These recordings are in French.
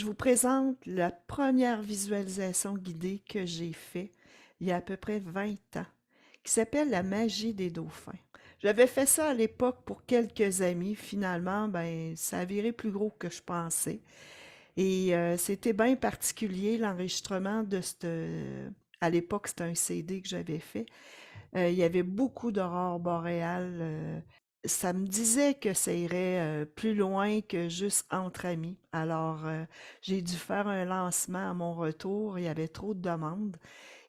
Je vous présente la première visualisation guidée que j'ai faite il y a à peu près 20 ans, qui s'appelle La magie des dauphins. J'avais fait ça à l'époque pour quelques amis. Finalement, ben, ça a viré plus gros que je pensais. Et c'était bien particulier l'enregistrement de cette... À l'époque, c'était un CD que j'avais fait. Il y avait beaucoup d'aurores boréales. Ça me disait que ça irait plus loin que juste entre amis. Alors, j'ai dû faire un lancement à mon retour. Il y avait trop de demandes.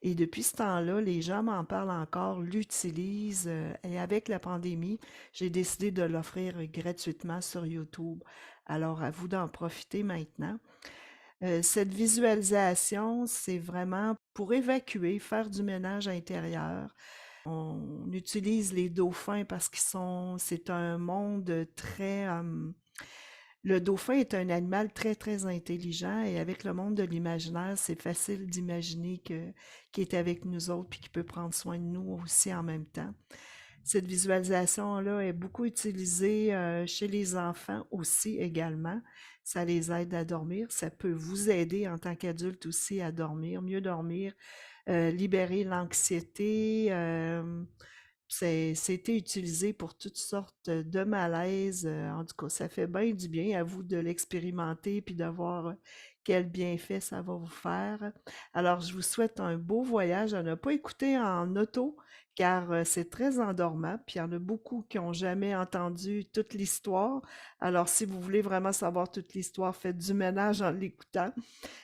Et depuis ce temps-là, les gens m'en parlent encore, l'utilisent. Et avec la pandémie, j'ai décidé de l'offrir gratuitement sur YouTube. Alors, à vous d'en profiter maintenant. Cette visualisation, c'est vraiment pour évacuer, faire du ménage intérieur. On utilise les dauphins parce c'est un monde très, le dauphin est un animal très, très intelligent et avec le monde de l'imaginaire, c'est facile d'imaginer qu'il est avec nous autres puis qu'il peut prendre soin de nous aussi en même temps. Cette visualisation-là est beaucoup utilisée chez les enfants aussi également. Ça les aide à dormir. Ça peut vous aider en tant qu'adulte aussi à dormir, mieux dormir, libérer l'anxiété. C'était utilisé pour toutes sortes de malaises. En tout cas, ça fait bien du bien à vous de l'expérimenter puis de voir quel bienfait ça va vous faire. Alors, je vous souhaite un beau voyage à ne pas écouter en auto car c'est très endormant. Puis il y en a beaucoup qui n'ont jamais entendu toute l'histoire. Alors, si vous voulez vraiment savoir toute l'histoire, faites du ménage en l'écoutant.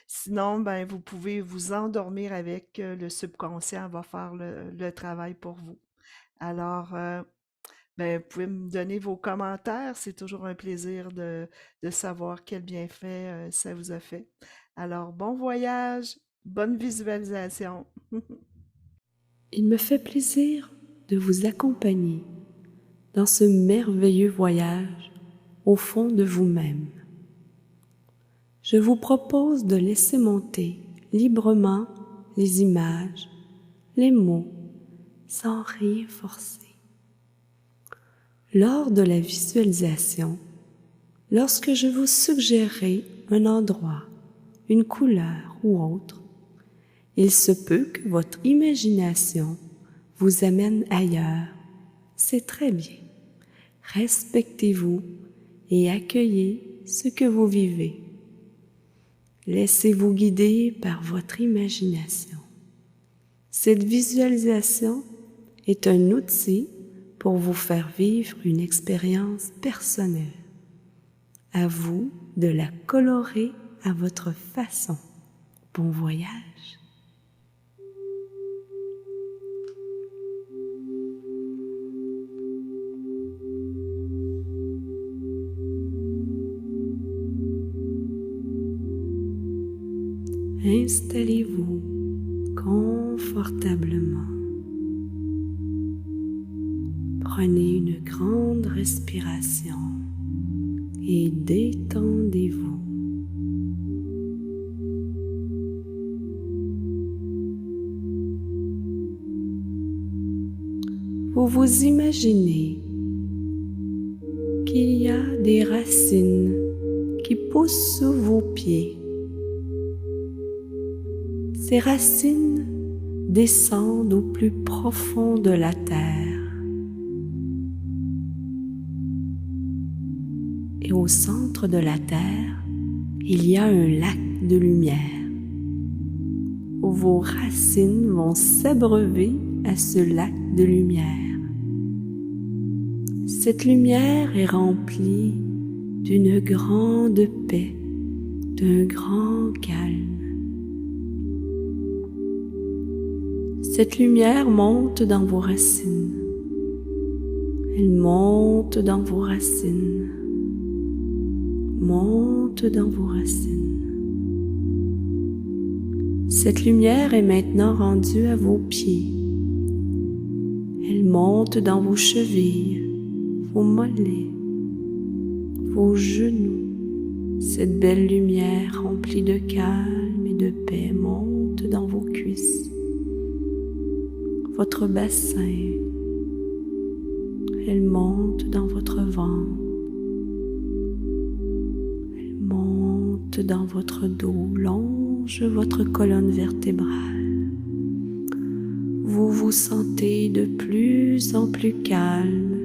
Sinon, ben, vous pouvez vous endormir avec, le subconscient va faire le travail pour vous. Alors, ben, vous pouvez me donner vos commentaires, c'est toujours un plaisir de savoir quel bienfait, ça vous a fait. Alors, bon voyage, bonne visualisation. Il me fait plaisir de vous accompagner dans ce merveilleux voyage au fond de vous-même. Je vous propose de laisser monter librement les images, les mots, sans rien forcer. Lors de la visualisation, lorsque je vous suggérerai un endroit, une couleur ou autre, il se peut que votre imagination vous amène ailleurs. C'est très bien. Respectez-vous et accueillez ce que vous vivez. Laissez-vous guider par votre imagination. Cette visualisation est un outil pour vous faire vivre une expérience personnelle. À vous de la colorer à votre façon. Bon voyage! Installez-vous confortablement. Prenez une grande respiration et détendez-vous. Vous vous imaginez qu'il y a des racines qui poussent sous vos pieds. Ces racines descendent au plus profond de la terre. Et au centre de la terre, il y a un lac de lumière où vos racines vont s'abreuver à ce lac de lumière. Cette lumière est remplie d'une grande paix, d'un grand calme. Cette lumière monte dans vos racines. Elle monte dans vos racines. Monte dans vos racines. Cette lumière est maintenant rendue à vos pieds. Elle monte dans vos chevilles, vos mollets, vos genoux. Cette belle lumière remplie de calme et de paix monte dans vos cuisses. Votre bassin, elle monte dans votre ventre, elle monte monte dans votre dos, longe votre colonne vertébrale. Vous vous sentez de plus en plus calme,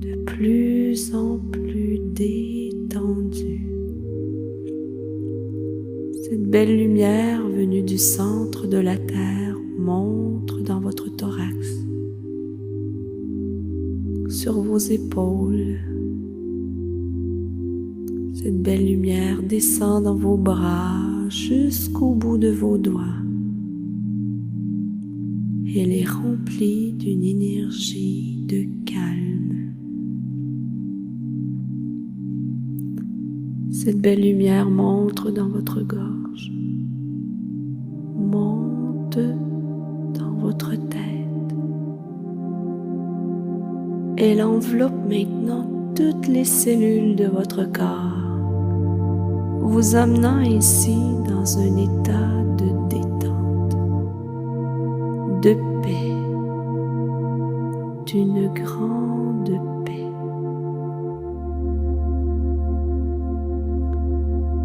de plus en plus détendu. Cette belle lumière venue du centre de la Terre monte dans votre thorax, sur vos épaules. Cette belle lumière descend dans vos bras jusqu'au bout de vos doigts. Elle est remplie d'une énergie de calme. Cette belle lumière monte dans votre gorge, monte dans votre tête. Elle enveloppe maintenant toutes les cellules de votre corps, vous amenant ainsi dans un état de détente, de paix, d'une grande paix.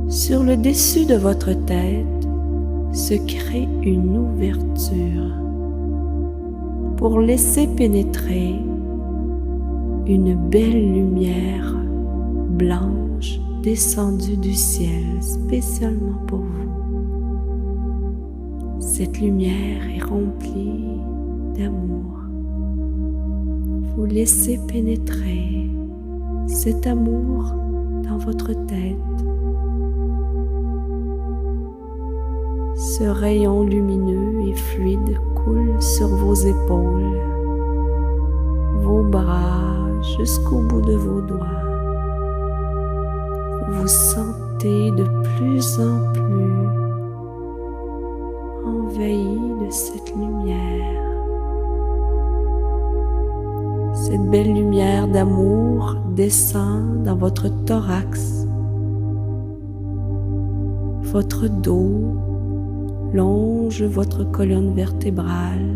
Sur le dessus de votre tête se crée une ouverture pour laisser pénétrer une belle lumière blanche descendue du ciel spécialement pour vous. Cette lumière est remplie d'amour. Vous laissez pénétrer cet amour dans votre tête. Ce rayon lumineux et fluide coule sur vos épaules, vos bras jusqu'au bout de vos doigts. Vous vous sentez de plus en plus envahi de cette lumière. Cette belle lumière d'amour descend dans votre thorax, votre dos, longe votre colonne vertébrale,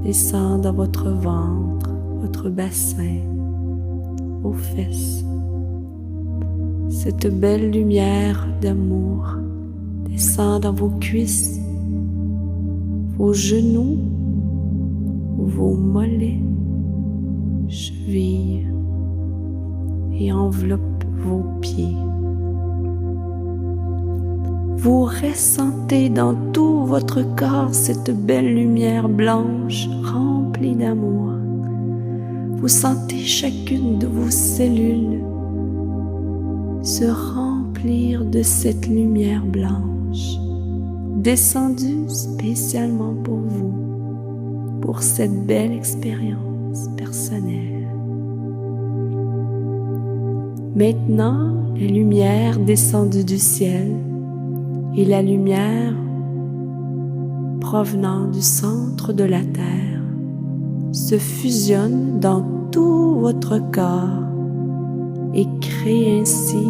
descend dans votre ventre, votre bassin, vos fesses. Cette belle lumière d'amour descend dans vos cuisses, vos genoux, vos mollets, chevilles et enveloppe vos pieds. Vous ressentez dans tout votre corps cette belle lumière blanche remplie d'amour. Vous sentez chacune de vos cellules se remplir de cette lumière blanche, descendue spécialement pour vous, pour cette belle expérience personnelle. Maintenant, la lumière descendue du ciel et la lumière provenant du centre de la Terre se fusionnent dans tout votre corps et créent ainsi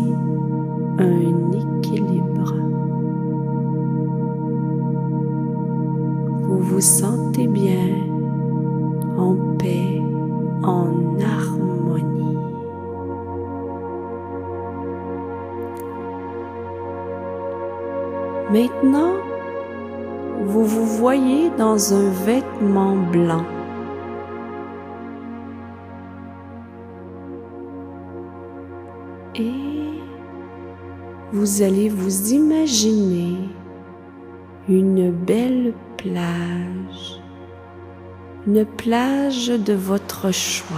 un équilibre. Vous vous sentez bien, en paix, en harmonie. Maintenant, vous vous voyez dans un vêtement blanc. Et vous allez vous imaginer une belle plage, une plage de votre choix.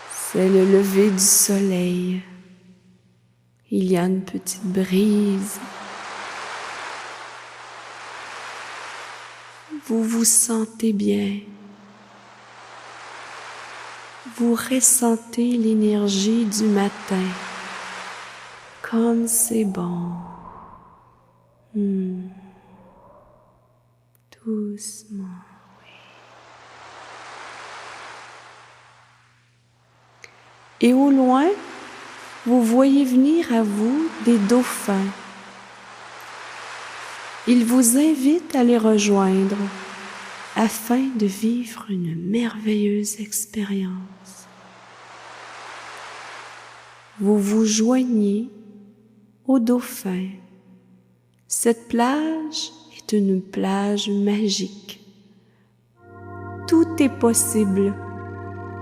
C'est le lever du soleil. Il y a une petite brise. Vous vous sentez bien. Vous ressentez l'énergie du matin. Comme c'est bon. Doucement, oui. Et au loin, vous voyez venir à vous des dauphins. Ils vous invitent à les rejoindre afin de vivre une merveilleuse expérience. vous vous joignez au dauphin. Cette plage est une plage magique. Tout est possible.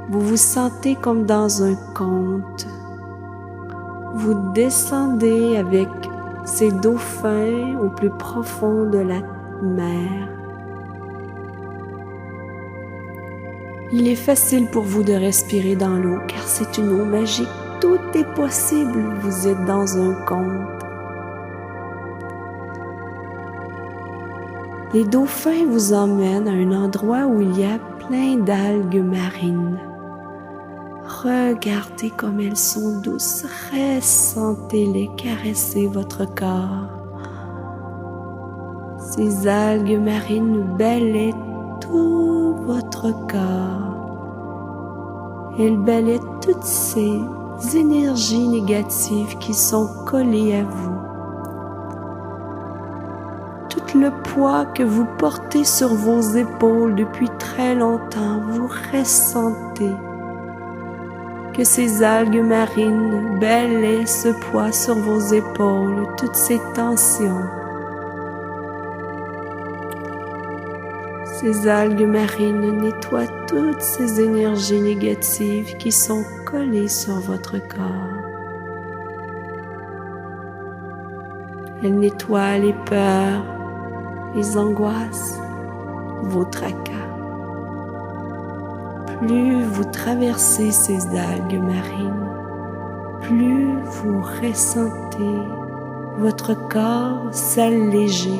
Vous vous sentez comme dans un conte. Vous descendez avec ces dauphins au plus profond de la mer. Il est facile pour vous de respirer dans l'eau car c'est une eau magique. Tout est possible. Vous êtes dans un conte. Les dauphins vous emmènent à un endroit où il y a plein d'algues marines. Regardez comme elles sont douces, ressentez-les caresser votre corps. Ces algues marines balaient tout votre corps. Elles balaient toutes ces énergies négatives qui sont collées à vous. Tout le poids que vous portez sur vos épaules depuis très longtemps, vous ressentez que ces algues marines balaient ce poids sur vos épaules, toutes ces tensions. Ces algues marines nettoient toutes ces énergies négatives qui sont collées sur votre corps. Elles nettoient les peurs, les angoisses, vos tracas. Plus vous traversez ces algues marines, plus vous ressentez votre corps s'alléger.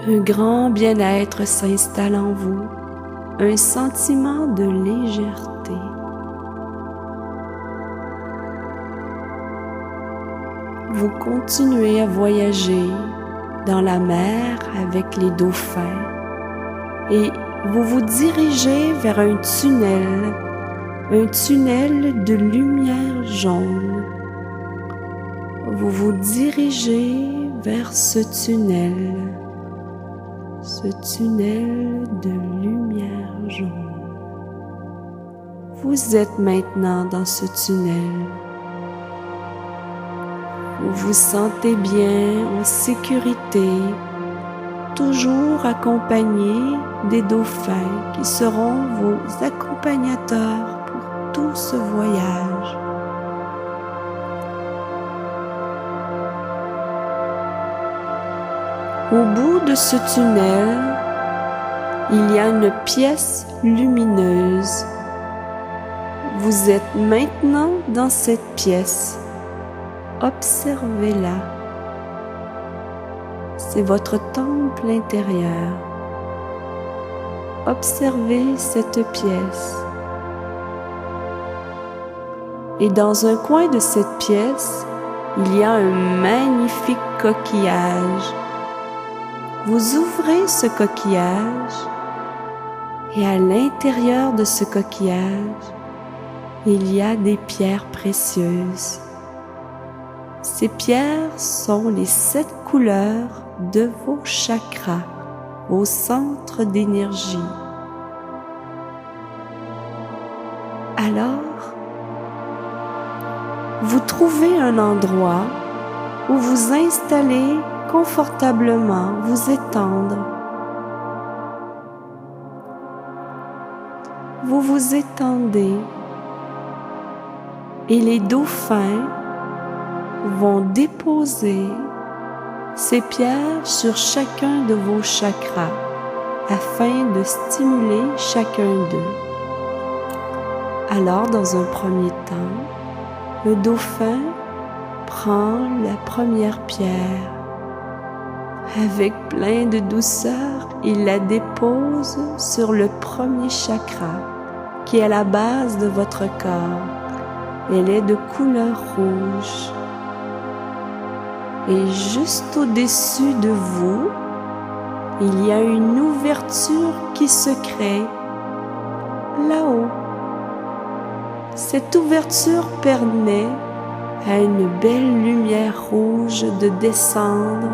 Un grand bien-être s'installe en vous, un sentiment de légèreté. Vous continuez à voyager dans la mer avec les dauphins et vous vous dirigez vers un tunnel de lumière jaune. Vous vous dirigez vers ce tunnel de lumière jaune. Vous êtes maintenant dans ce tunnel. Vous vous sentez bien, en sécurité, toujours accompagné des dauphins qui seront vos accompagnateurs pour tout ce voyage. Au bout de ce tunnel, il y a une pièce lumineuse. Vous êtes maintenant dans cette pièce. Observez-la. C'est votre temple intérieur. Observez cette pièce. Et dans un coin de cette pièce, il y a un magnifique coquillage. Vous ouvrez ce coquillage et à l'intérieur de ce coquillage, il y a des pierres précieuses. Ces pierres sont les 7 couleurs de vos chakras, vos centres d'énergie. Alors, vous trouvez un endroit où vous installez confortablement, vous étendre. Vous vous étendez et les dauphins vont déposer ces pierres sur chacun de vos chakras afin de stimuler chacun d'eux. Alors, dans un premier temps, le dauphin prend la première pierre. Avec plein de douceur, il la dépose sur le premier chakra, qui est à la base de votre corps. Elle est de couleur rouge. Et juste au-dessus de vous, il y a une ouverture qui se crée là-haut. Cette ouverture permet à une belle lumière rouge de descendre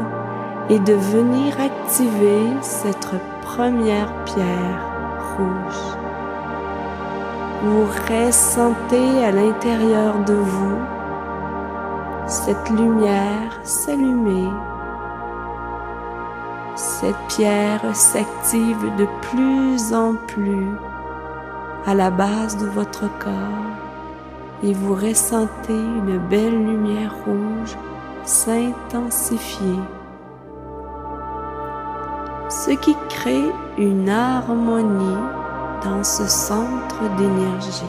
et de venir activer cette première pierre rouge. Vous ressentez à l'intérieur de vous cette lumière s'allumer. Cette pierre s'active de plus en plus à la base de votre corps et vous ressentez une belle lumière rouge s'intensifier, ce qui crée une harmonie dans ce centre d'énergie.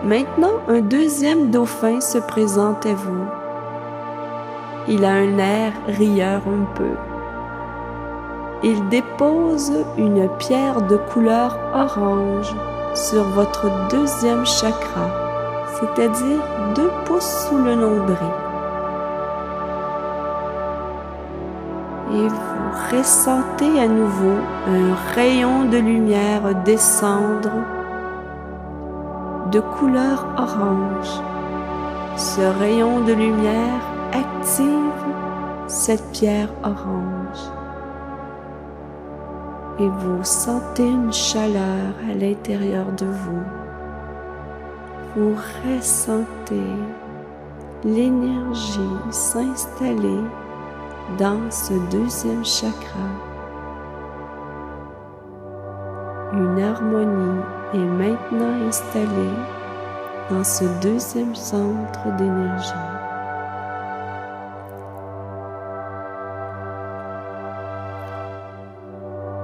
Maintenant, un deuxième dauphin se présente à vous. Il a un air rieur un peu. Il dépose une pierre de couleur orange sur votre deuxième chakra, c'est-à-dire 2 pouces sous le nombril. Et vous ressentez à nouveau un rayon de lumière descendre de couleur orange. Ce rayon de lumière active cette pierre orange. Et vous sentez une chaleur à l'intérieur de vous. Vous ressentez l'énergie s'installer dans ce deuxième chakra. Une harmonie est maintenant installée dans ce deuxième centre d'énergie.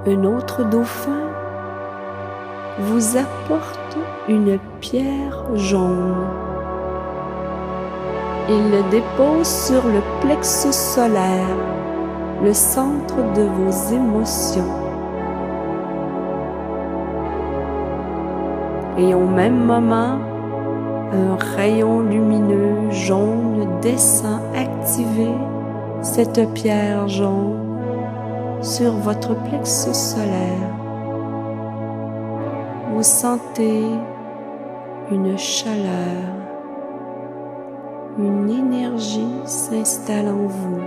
Un autre dauphin vous apporte une pierre jaune. Il le dépose sur le plexus solaire, le centre de vos émotions. Et au même moment, un rayon lumineux jaune descend activer cette pierre jaune sur votre plexus solaire. Vous sentez une chaleur, une énergie s'installe en vous.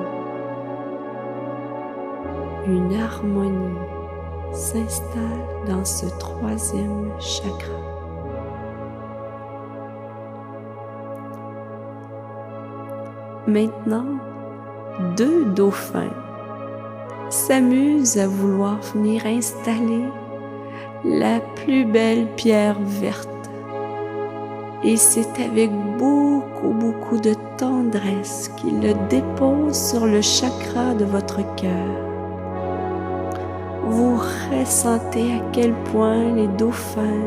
Une harmonie s'installe dans ce troisième chakra. Maintenant, 2 dauphins s'amusent à vouloir venir installer la plus belle pierre verte. Et c'est avec beaucoup de tendresse qu'ils le déposent sur le chakra de votre cœur. Vous ressentez à quel point les dauphins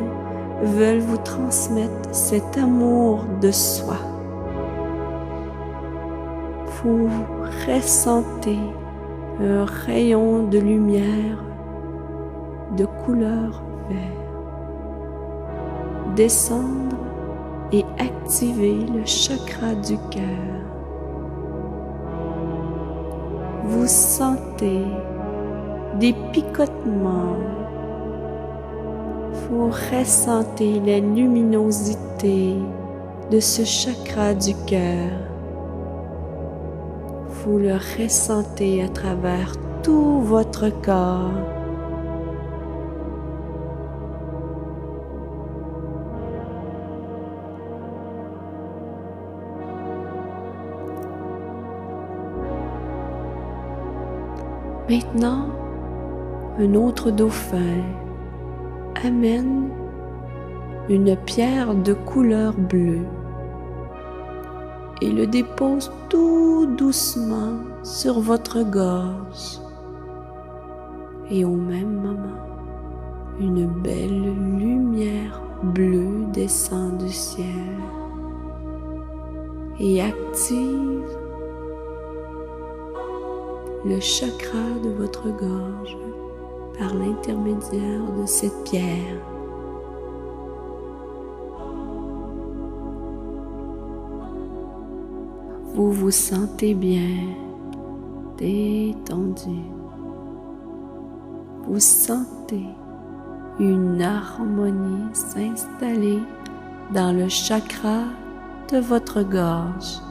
veulent vous transmettre cet amour de soi. Vous ressentez un rayon de lumière de couleur vert descendre et activer le chakra du cœur. Vous sentez des picotements. Vous ressentez la luminosité de ce chakra du cœur. Vous le ressentez à travers tout votre corps. Maintenant, un autre dauphin amène une pierre de couleur bleue et le dépose tout doucement sur votre gorge. Et au même moment, une belle lumière bleue descend du ciel et active le chakra de votre gorge par l'intermédiaire de cette pierre. Vous vous sentez bien, détendu. Vous sentez une harmonie s'installer dans le chakra de votre gorge.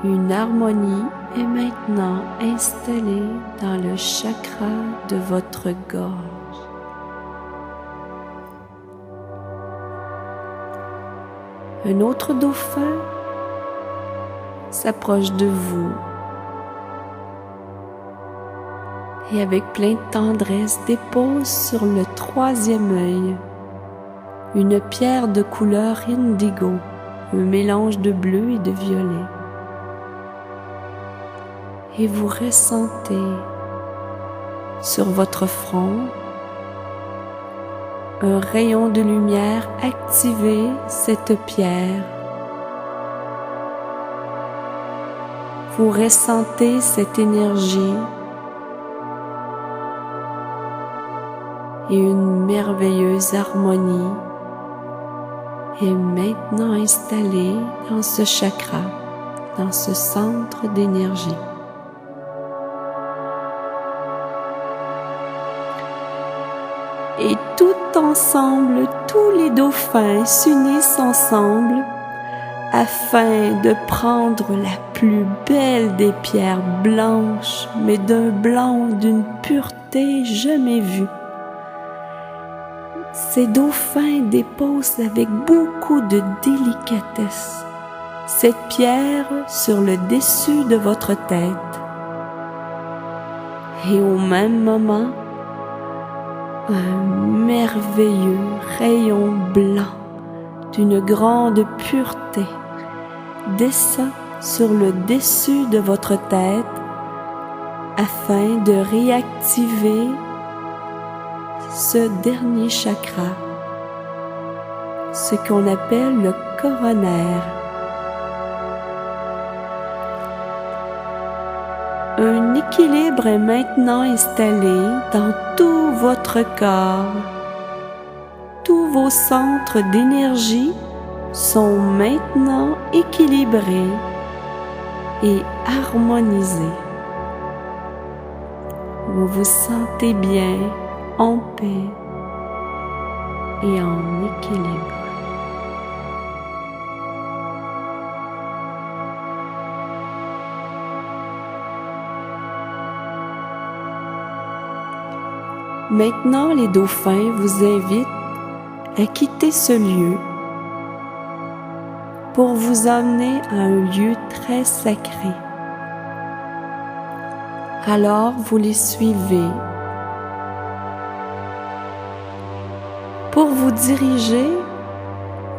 Une harmonie est maintenant installée dans le chakra de votre gorge. Un autre dauphin s'approche de vous et avec plein de tendresse dépose sur le troisième œil une pierre de couleur indigo, un mélange de bleu et de violet. Et vous ressentez sur votre front un rayon de lumière activer cette pierre. Vous ressentez cette énergie et une merveilleuse harmonie est maintenant installée dans ce chakra, dans ce centre d'énergie. Et tout ensemble, tous les dauphins s'unissent ensemble afin de prendre la plus belle des pierres blanches, mais d'un blanc d'une pureté jamais vue. Ces dauphins déposent avec beaucoup de délicatesse cette pierre sur le dessus de votre tête. Et au même moment, un merveilleux rayon blanc d'une grande pureté descend sur le dessus de votre tête afin de réactiver ce dernier chakra, ce qu'on appelle le coronaire. Un équilibre est maintenant installé dans tout votre corps. Tous vos centres d'énergie sont maintenant équilibrés et harmonisés. Vous vous sentez bien, en paix et en équilibre. Maintenant, les dauphins vous invitent à quitter ce lieu pour vous emmener à un lieu très sacré. Alors, vous les suivez pour vous diriger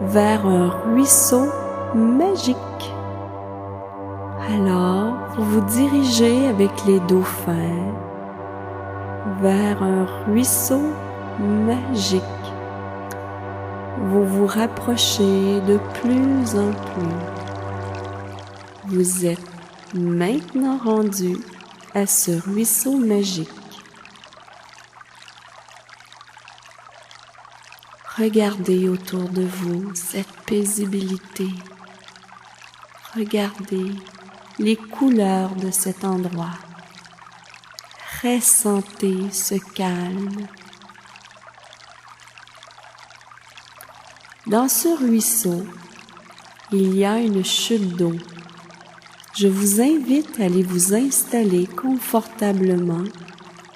vers un ruisseau magique. Alors, vous vous dirigez avec les dauphins vers un ruisseau magique. Vous vous rapprochez de plus en plus. Vous êtes maintenant rendu à ce ruisseau magique. Regardez autour de vous cette paisibilité. Regardez les couleurs de cet endroit. Ressentez ce calme. Dans ce ruisseau, il y a une chute d'eau. Je vous invite à aller vous installer confortablement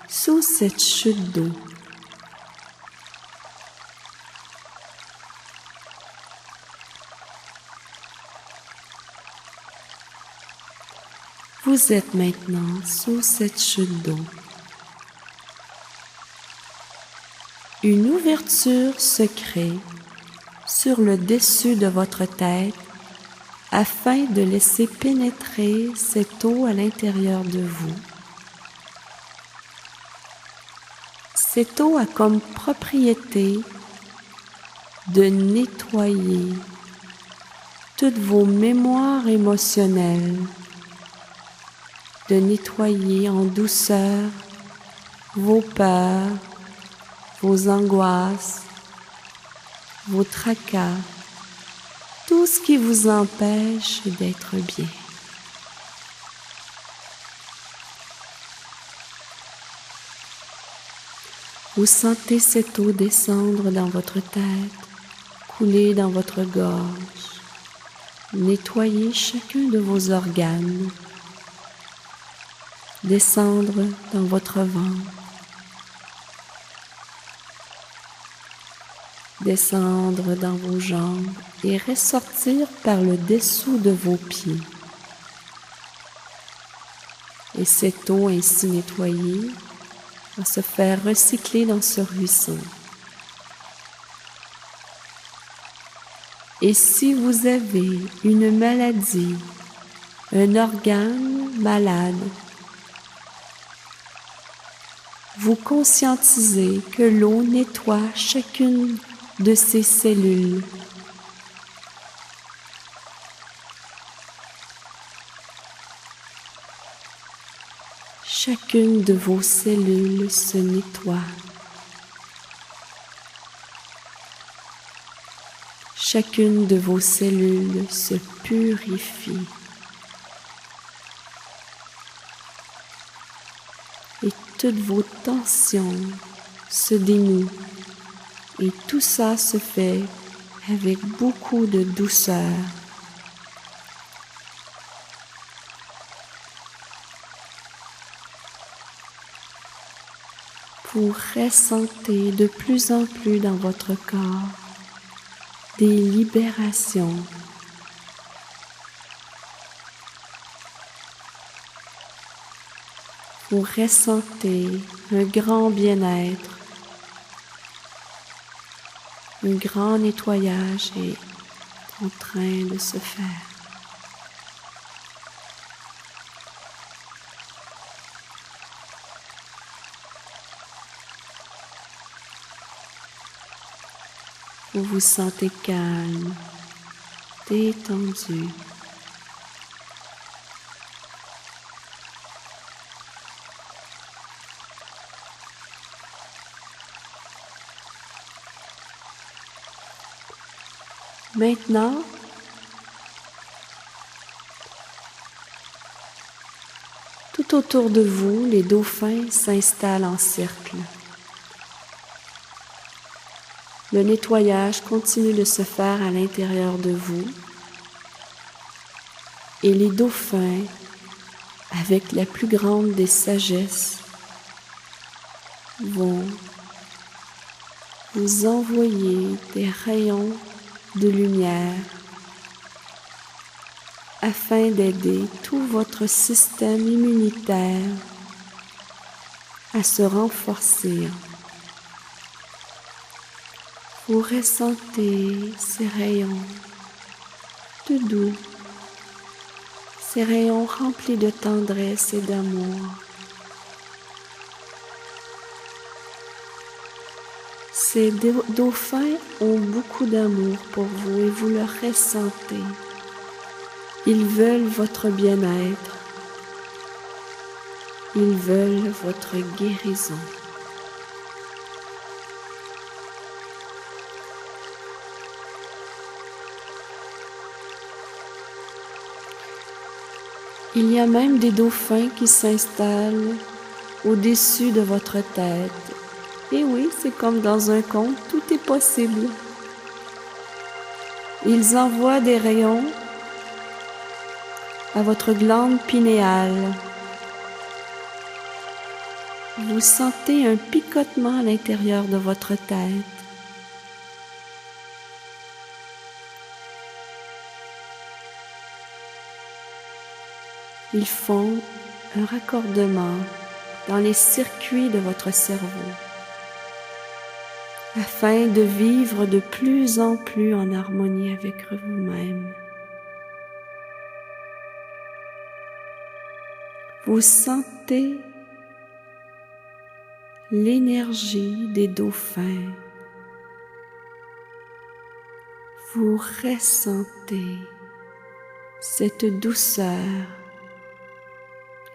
sous cette chute d'eau. Vous êtes maintenant sous cette chute d'eau. Une ouverture se crée sur le dessus de votre tête afin de laisser pénétrer cette eau à l'intérieur de vous. Cette eau a comme propriété de nettoyer toutes vos mémoires émotionnelles, de nettoyer en douceur vos peurs, vos angoisses, vos tracas, tout ce qui vous empêche d'être bien. Vous sentez cette eau descendre dans votre tête, couler dans votre gorge. nettoyer chacun de vos organes, descendre dans votre ventre, descendre dans vos jambes et ressortir par le dessous de vos pieds. Et cette eau ainsi nettoyée va se faire recycler dans ce ruisseau. Et si vous avez une maladie, un organe malade, vous conscientisez que l'eau nettoie chacune de ces cellules. Chacune de vos cellules se nettoie. Chacune de vos cellules se purifie. Et toutes vos tensions se dénouent. Et tout ça se fait avec beaucoup de douceur. Vous ressentez de plus en plus dans votre corps des libérations. Vous ressentez un grand bien-être, un grand nettoyage est en train de se faire. Vous vous sentez calme, détendu. Maintenant, tout autour de vous, les dauphins s'installent en cercle. Le nettoyage continue de se faire à l'intérieur de vous et les dauphins, avec la plus grande des sagesses, vont vous envoyer des rayons de lumière afin d'aider tout votre système immunitaire à se renforcer. Vous ressentez ces rayons tout doux, ces rayons remplis de tendresse et d'amour. Ces dauphins ont beaucoup d'amour pour vous et vous le ressentez. Ils veulent votre bien-être. Ils veulent votre guérison. Il y a même des dauphins qui s'installent au-dessus de votre tête. Et oui, c'est comme dans un conte, tout est possible. Ils envoient des rayons à votre glande pinéale. Vous sentez un picotement à l'intérieur de votre tête. Ils font un raccordement dans les circuits de votre cerveau afin de vivre de plus en plus en harmonie avec vous-même. Vous sentez l'énergie des dauphins. Vous ressentez cette douceur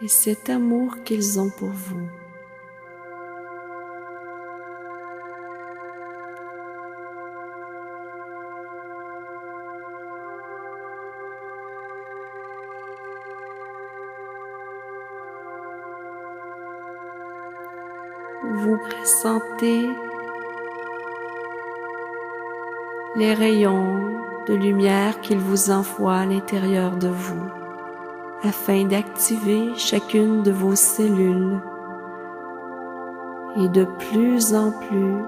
et cet amour qu'ils ont pour vous. Vous ressentez les rayons de lumière qu'il vous envoie à l'intérieur de vous afin d'activer chacune de vos cellules. Et de plus en plus,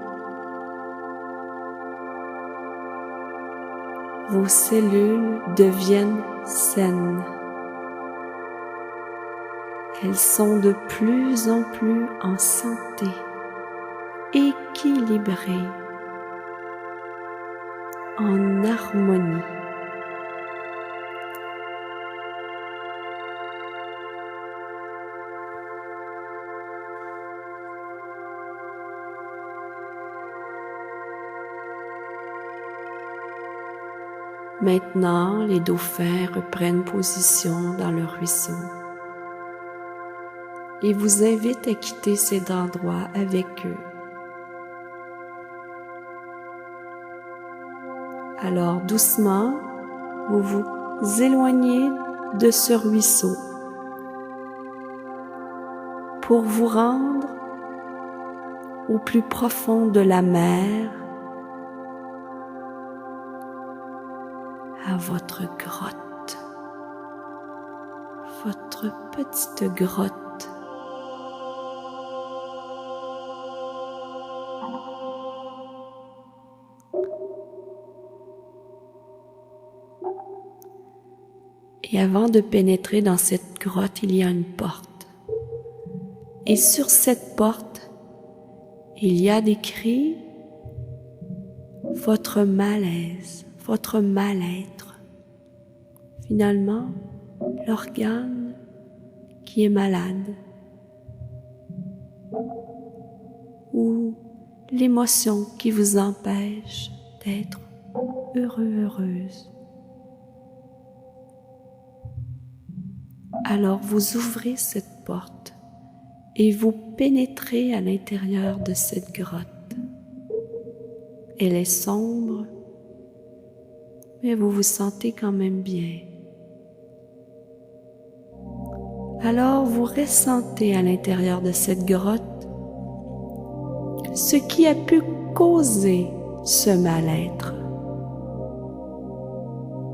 vos cellules deviennent saines. Elles sont de plus en plus en santé, équilibrées, en harmonie. Maintenant, les dauphins reprennent position dans le ruisseau et vous invitent à quitter cet endroit avec eux. Alors doucement, vous vous éloignez de ce ruisseau pour vous rendre au plus profond de la mer, à votre grotte, votre petite grotte. Et avant de pénétrer dans cette grotte, il y a une porte. Et sur cette porte, il y a décrit votre malaise, votre mal-être. Finalement, l'organe qui est malade ou l'émotion qui vous empêche d'être heureux, heureuse. Alors vous ouvrez cette porte et vous pénétrez à l'intérieur de cette grotte. Elle est sombre, mais vous vous sentez quand même bien. Alors vous ressentez à l'intérieur de cette grotte ce qui a pu causer ce mal-être.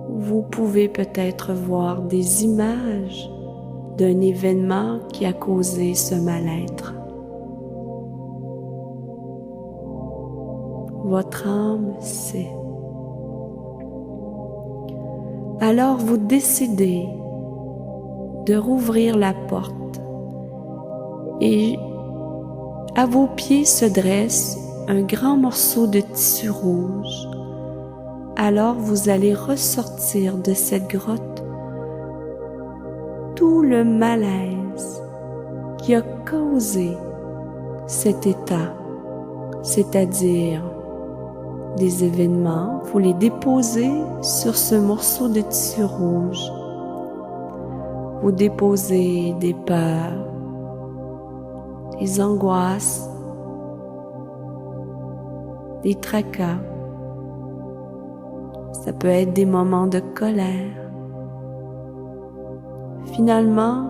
Vous pouvez peut-être voir des images d'un événement qui a causé ce mal-être. Votre âme sait. Alors vous décidez de rouvrir la porte et à vos pieds se dresse un grand morceau de tissu rouge. Alors vous allez ressortir de cette grotte tout le malaise qui a causé cet état, c'est-à-dire des événements, vous les déposez sur ce morceau de tissu rouge. Vous déposez des peurs, des angoisses, des tracas. Ça peut être des moments de colère. Finalement,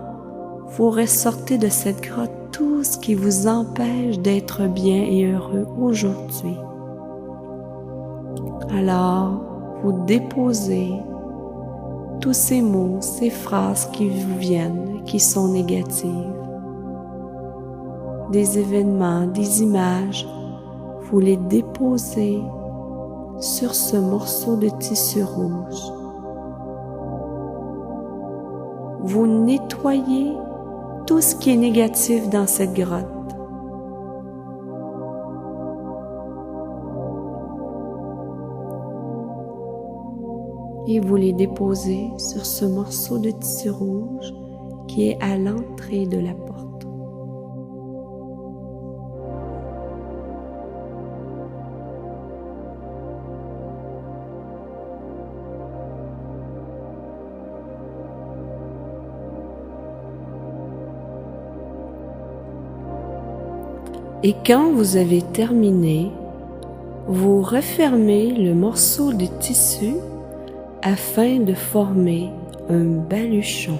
vous ressortez de cette grotte tout ce qui vous empêche d'être bien et heureux aujourd'hui. Alors, vous déposez tous ces mots, ces phrases qui vous viennent, qui sont négatives. Des événements, des images, vous les déposez sur ce morceau de tissu rouge. Vous nettoyez tout ce qui est négatif dans cette grotte. Et vous les déposez sur ce morceau de tissu rouge qui est à l'entrée de la porte. Et quand vous avez terminé, vous refermez le morceau de tissu afin de former un baluchon.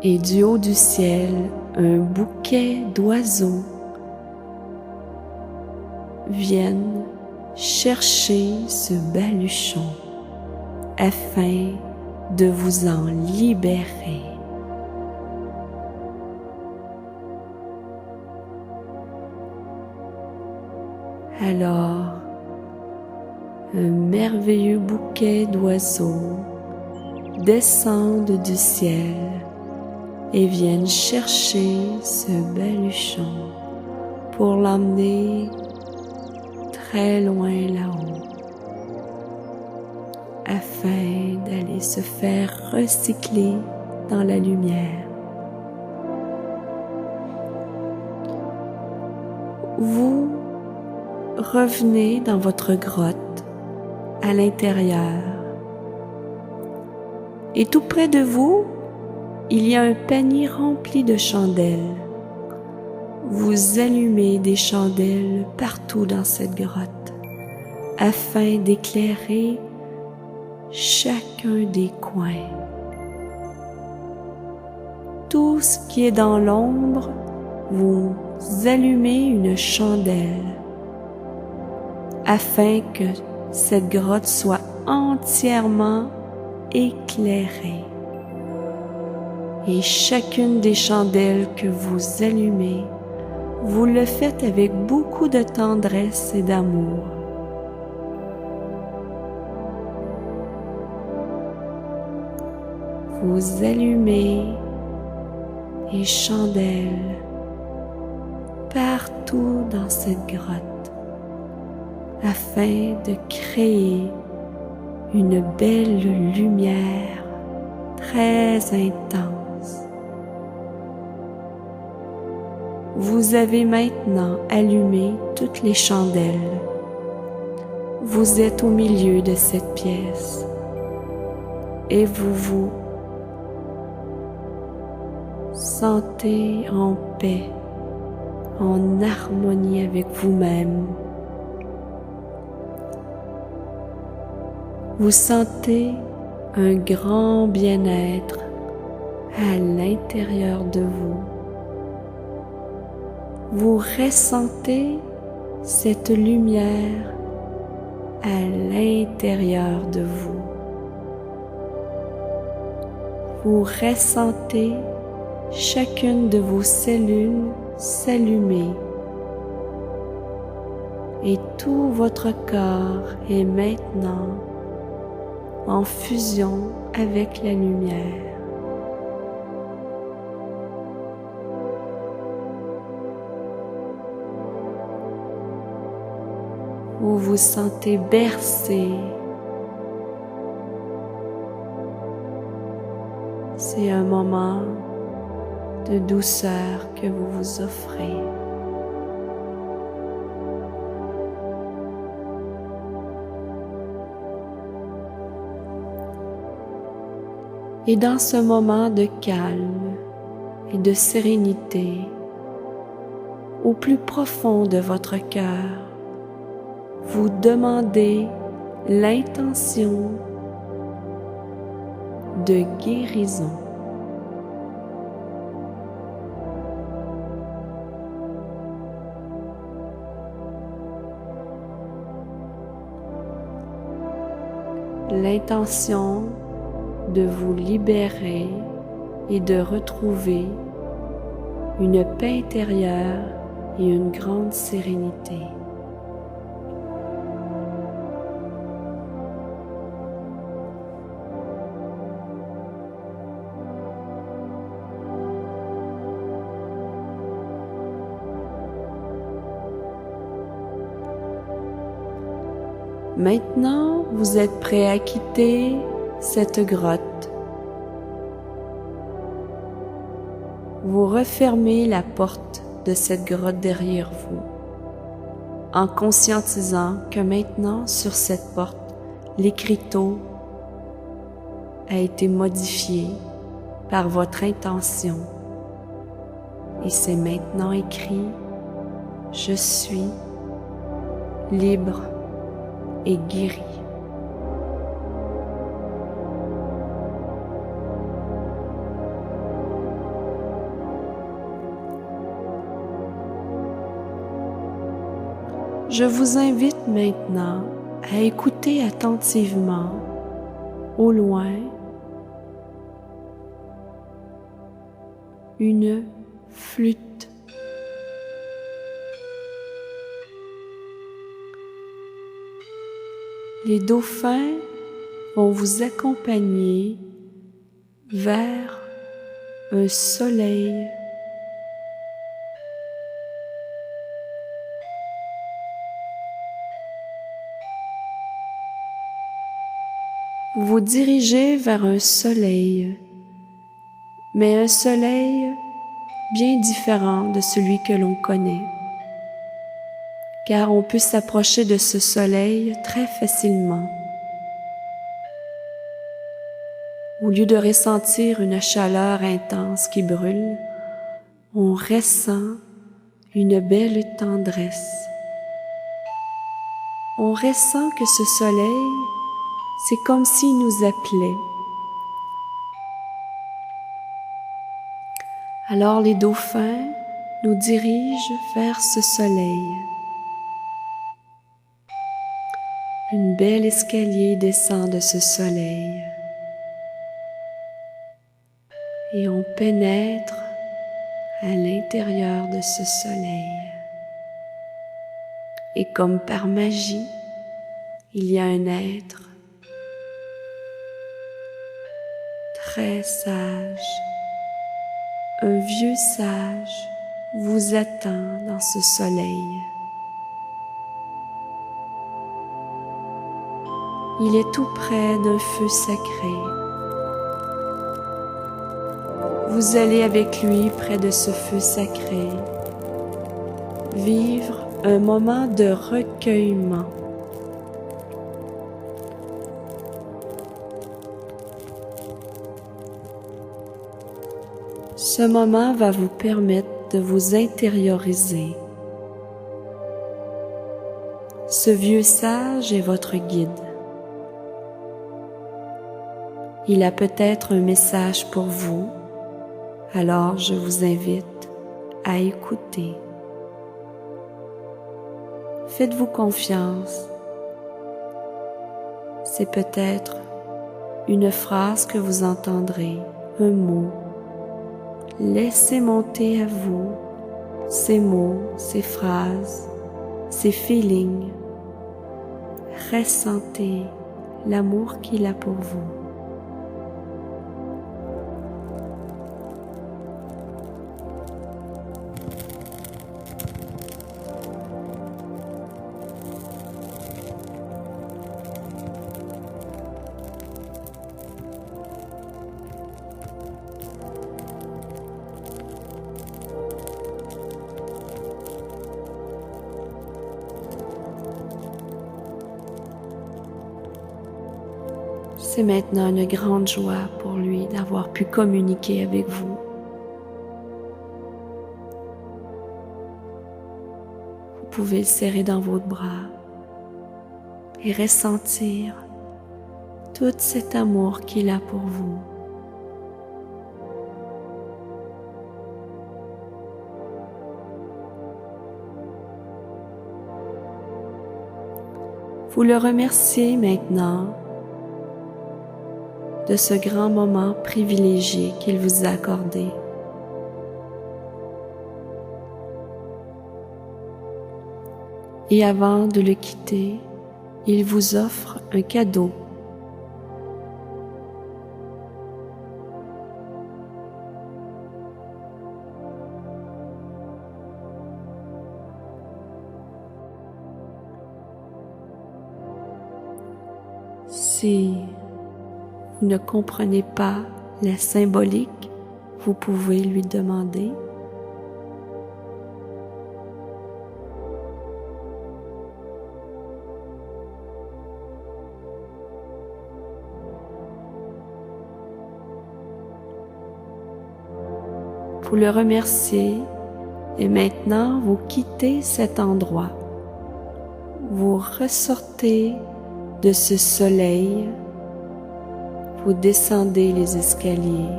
Et du haut du ciel, un bouquet d'oiseaux viennent chercher ce baluchon afin de vous en libérer. Alors, un merveilleux bouquet d'oiseaux descendent du ciel et viennent chercher ce baluchon pour l'emmener très loin là-haut, afin d'aller se faire recycler dans la lumière. Vous revenez dans votre grotte à l'intérieur et tout près de vous, il y a un panier rempli de chandelles. Vous allumez des chandelles partout dans cette grotte afin d'éclairer chacun des coins. Tout ce qui est dans l'ombre, vous allumez une chandelle afin que cette grotte soit entièrement éclairée. Et chacune des chandelles que vous allumez, vous le faites avec beaucoup de tendresse et d'amour. Vous allumez les chandelles partout dans cette grotte afin de créer une belle lumière très intense. Vous avez maintenant allumé toutes les chandelles. Vous êtes au milieu de cette pièce et vous vous sentez en paix, en harmonie avec vous-même. Vous sentez un grand bien-être à l'intérieur de vous. Vous ressentez cette lumière à l'intérieur de vous. Vous ressentez chacune de vos cellules s'allumer et tout votre corps est maintenant en fusion avec la lumière. Vous vous sentez bercé. C'est un moment de douceur que vous vous offrez. Et dans ce moment de calme et de sérénité, au plus profond de votre cœur, vous demandez l'intention de guérison. L'intention de vous libérer et de retrouver une paix intérieure et une grande sérénité. Maintenant, vous êtes prêt à quitter cette grotte. Vous refermez la porte de cette grotte derrière vous, en conscientisant que maintenant, sur cette porte, l'écriteau a été modifié par votre intention. Et c'est maintenant écrit « Je suis libre et guéri ». je vous invite maintenant à écouter attentivement, au loin, une flûte. Les dauphins vont vous accompagner vers un soleil. Vous vous dirigez vers un soleil, mais un soleil bien différent de celui que l'on connaît, car on peut s'approcher de ce soleil très facilement. Au lieu de ressentir une chaleur intense qui brûle, on ressent une belle tendresse. On ressent que ce soleil, c'est comme s'il nous appelait. Alors les dauphins nous dirigent vers ce soleil. Une belle escalier descend de ce soleil. Et on pénètre à l'intérieur de ce soleil. Et comme par magie, il y a un être très sage, un vieux sage vous attend dans ce soleil. Il est tout près d'un feu sacré. Vous allez avec lui près de ce feu sacré, vivre un moment de recueillement. Ce moment va vous permettre de vous intérioriser. Ce vieux sage est votre guide. Il a peut-être un message pour vous, alors je vous invite à écouter. Faites-vous confiance. C'est peut-être une phrase que vous entendrez, un mot. Laissez monter à vous ces mots, ces phrases, ces feelings. Ressentez l'amour qu'il a pour vous. C'est maintenant une grande joie pour lui d'avoir pu communiquer avec vous. Vous pouvez le serrer dans votre bras et ressentir tout cet amour qu'il a pour vous. Vous le remerciez maintenant de ce grand moment privilégié qu'il vous a accordé. Et avant de le quitter, il vous offre un cadeau. Si vous ne comprenez pas la symbolique, vous pouvez lui demander. Vous le remerciez et maintenant vous quittez cet endroit. Vous ressortez de ce soleil. Vous descendez les escaliers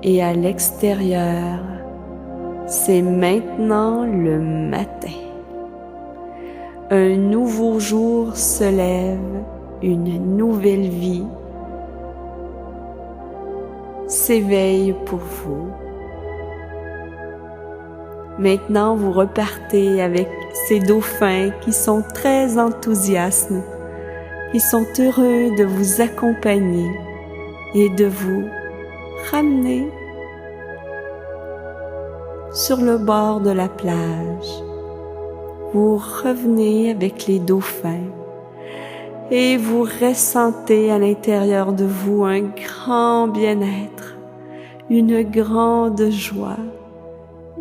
et à l'extérieur, c'est maintenant le matin. Un nouveau jour se lève, une nouvelle vie s'éveille pour vous. Maintenant, vous repartez avec ces dauphins qui sont très enthousiastes, qui sont heureux de vous accompagner et de vous ramener sur le bord de la plage. Vous revenez avec les dauphins et vous ressentez à l'intérieur de vous un grand bien-être, une grande joie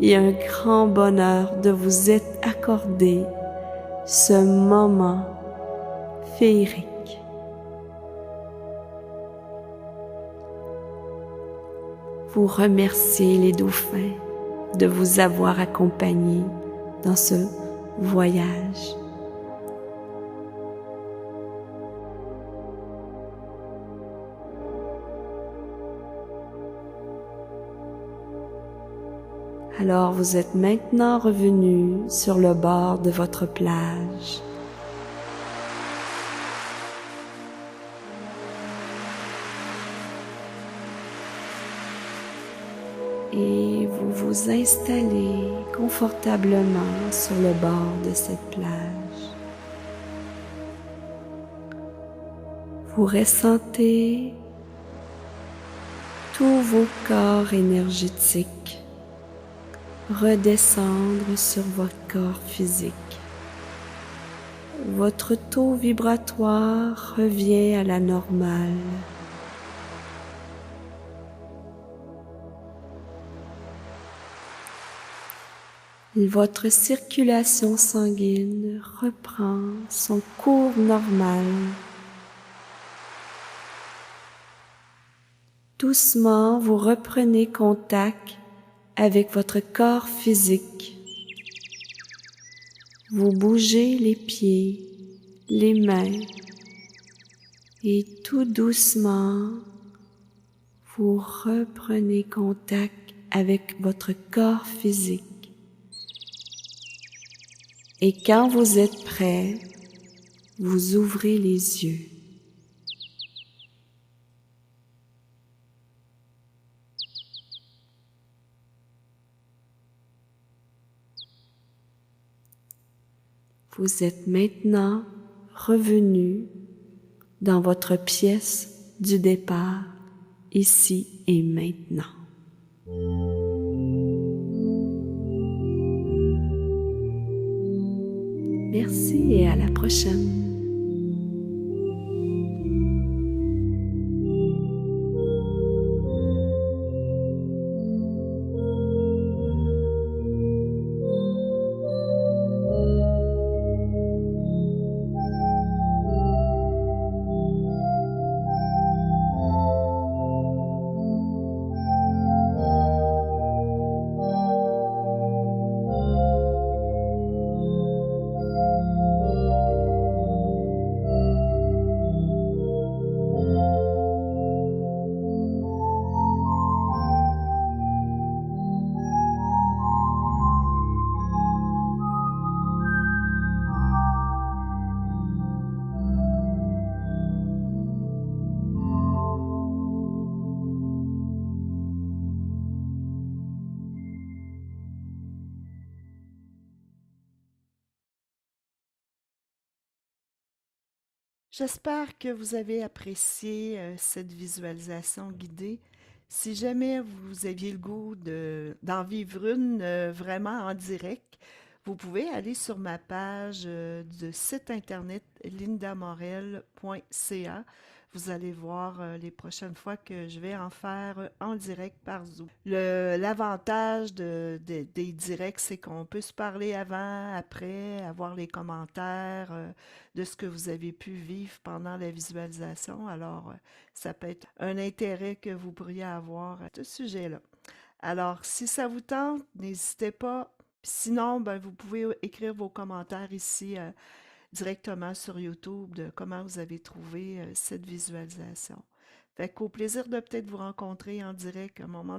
et un grand bonheur de vous être accordé ce moment féerique. Vous remerciez les dauphins de vous avoir accompagné dans ce voyage. Alors vous êtes maintenant revenu sur le bord de votre plage. Et vous vous installez confortablement sur le bord de cette plage. Vous ressentez tous vos corps énergétiques redescendre sur votre corps physique. Votre taux vibratoire revient à la normale. Votre circulation sanguine reprend son cours normal. Doucement, vous reprenez contact avec votre corps physique. Vous bougez les pieds, les mains et tout doucement, vous reprenez contact avec votre corps physique. Et quand vous êtes prêt, vous ouvrez les yeux. Vous êtes maintenant revenu dans votre pièce du départ, ici et maintenant. Merci et à la prochaine. J'espère que vous avez apprécié cette visualisation guidée. Si jamais vous aviez le goût d'en vivre une vraiment en direct, vous pouvez aller sur ma page de site internet lindamorel.ca. Vous allez voir les prochaines fois que je vais en faire en direct par Zoom. L'avantage des directs, c'est qu'on peut se parler avant, après, avoir les commentaires de ce que vous avez pu vivre pendant la visualisation. Alors, ça peut être un intérêt que vous pourriez avoir à ce sujet-là. Alors, si ça vous tente, n'hésitez pas. Sinon, ben, vous pouvez écrire vos commentaires ici directement sur YouTube de comment vous avez trouvé cette visualisation. Fait qu'au plaisir de peut-être vous rencontrer en direct à un moment donné.